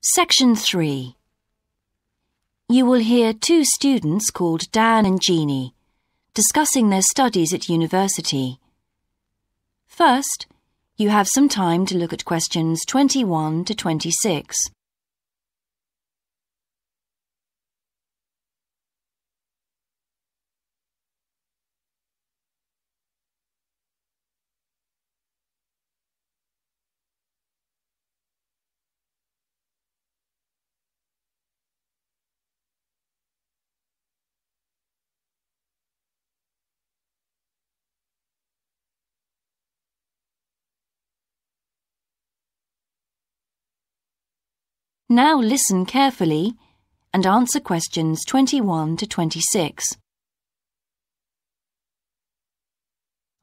Section 3. You will hear two students called Dan and Jeannie discussing their studies at university. First, you have some time to look at questions 21 to 26. Now listen carefully and answer questions 21 to 26.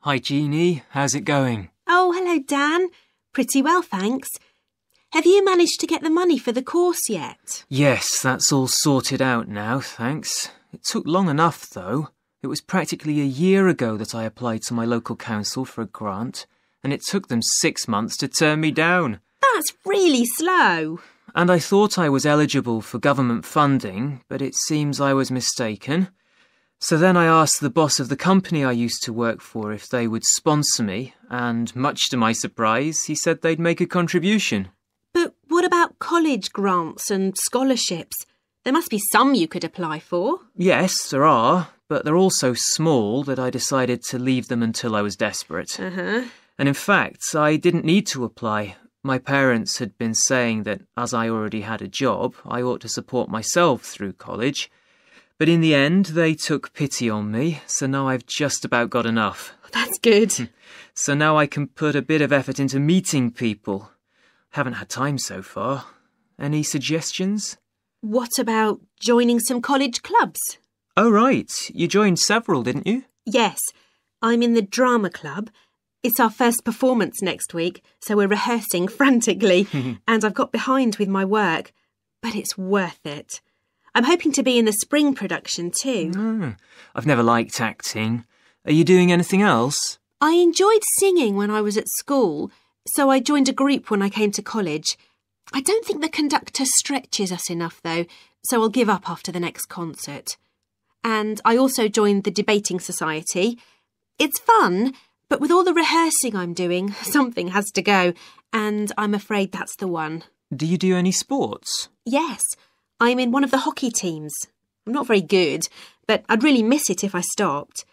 Hi Jeannie, how's it going? Oh, hello Dan. Pretty well, thanks. Have you managed to get the money for the course yet? Yes, that's all sorted out now, thanks. It took long enough though. It was practically a year ago that I applied to my local council for a grant, and it took them 6 months to turn me down. That's really slow. And I thought I was eligible for government funding, but it seems I was mistaken. So then I asked the boss of the company I used to work for if they would sponsor me, and much to my surprise, he said they'd make a contribution. But what about college grants and scholarships? There must be some you could apply for. Yes, there are, but they're all so small that I decided to leave them until I was desperate. Uh-huh. And in fact, I didn't need to apply. My parents had been saying that as I already had a job, I ought to support myself through college. But in the end, they took pity on me, so now I've just about got enough. That's good. So now I can put a bit of effort into meeting people. Haven't had time so far. Any suggestions? What about joining some college clubs? Oh, right. You joined several, didn't you? Yes, I'm in the drama club. It's our first performance next week, so we're rehearsing frantically, and I've got behind with my work, but it's worth it. I'm hoping to be in the spring production too. I've never liked acting. Are you doing anything else? I enjoyed singing when I was at school, so I joined a group when I came to college. I don't think the conductor stretches us enough though, so I'll give up after the next concert. And I also joined the debating society. It's fun, but with all the rehearsing I'm doing, something has to go, and I'm afraid that's the one. Do you do any sports? Yes, I'm in one of the hockey teams. I'm not very good, but I'd really miss it if I stopped.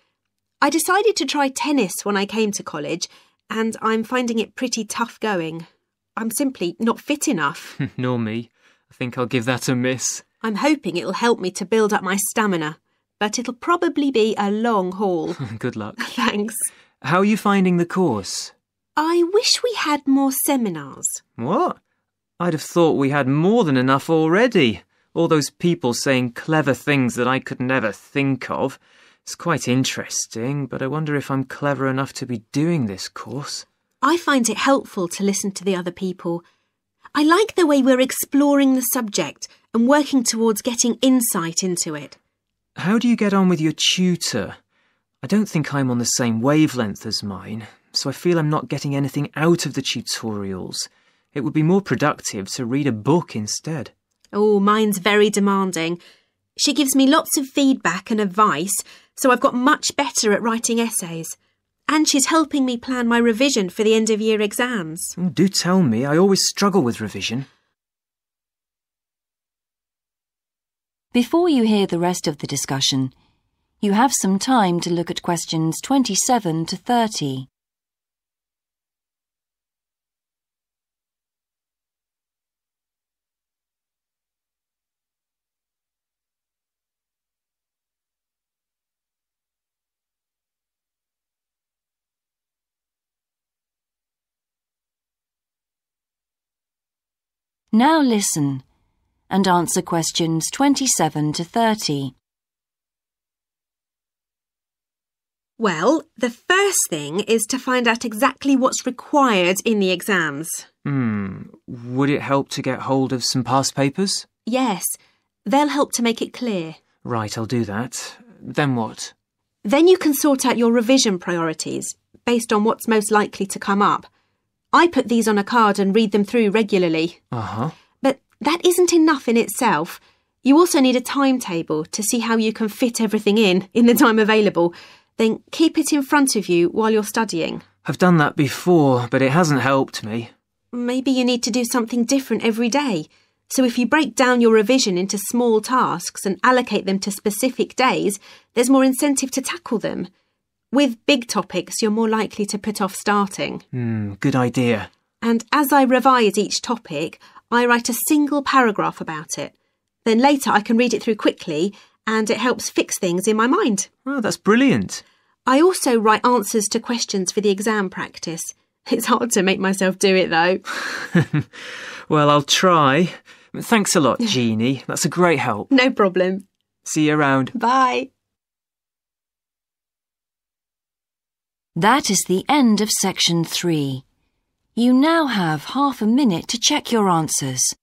I decided to try tennis when I came to college, and I'm finding it pretty tough going. I'm simply not fit enough. Nor me. I think I'll give that a miss. I'm hoping it'll help me to build up my stamina, but it'll probably be a long haul. Good luck. Thanks. How are you finding the course? I wish we had more seminars. What? I'd have thought we had more than enough already. All those people saying clever things that I could never think of. It's quite interesting, but I wonder if I'm clever enough to be doing this course. I find it helpful to listen to the other people. I like the way we're exploring the subject and working towards getting insight into it. How do you get on with your tutor? I don't think I'm on the same wavelength as mine, so I feel I'm not getting anything out of the tutorials. It would be more productive to read a book instead. Oh, mine's very demanding. She gives me lots of feedback and advice, so I've got much better at writing essays. And she's helping me plan my revision for the end-of-year exams. Do tell me, I always struggle with revision. Before you hear the rest of the discussion, you have some time to look at questions 27 to 30. Now listen and answer questions 27 to 30. Well, the first thing is to find out exactly what's required in the exams. Would it help to get hold of some past papers? Yes, they'll help to make it clear. Right, I'll do that. Then what? Then you can sort out your revision priorities based on what's most likely to come up. I put these on a card and read them through regularly. Uh-huh. But That isn't enough in itself. You also need a timetable to see how you can fit everything in the time available. Then keep it in front of you while you're studying. I've done that before, but it hasn't helped me. Maybe you need to do something different every day. So if you break down your revision into small tasks and allocate them to specific days, there's more incentive to tackle them. With big topics, you're more likely to put off starting. Good idea. And as I revise each topic, I write a single paragraph about it. Then later I can read it through quickly and it helps fix things in my mind. Oh, that's brilliant. I also write answers to questions for the exam practice. It's hard to make myself do it though. Well, I'll try. Thanks a lot, Jeannie. That's a great help. No problem. See you around. Bye. That is the end of section 3. You now have half a minute to check your answers.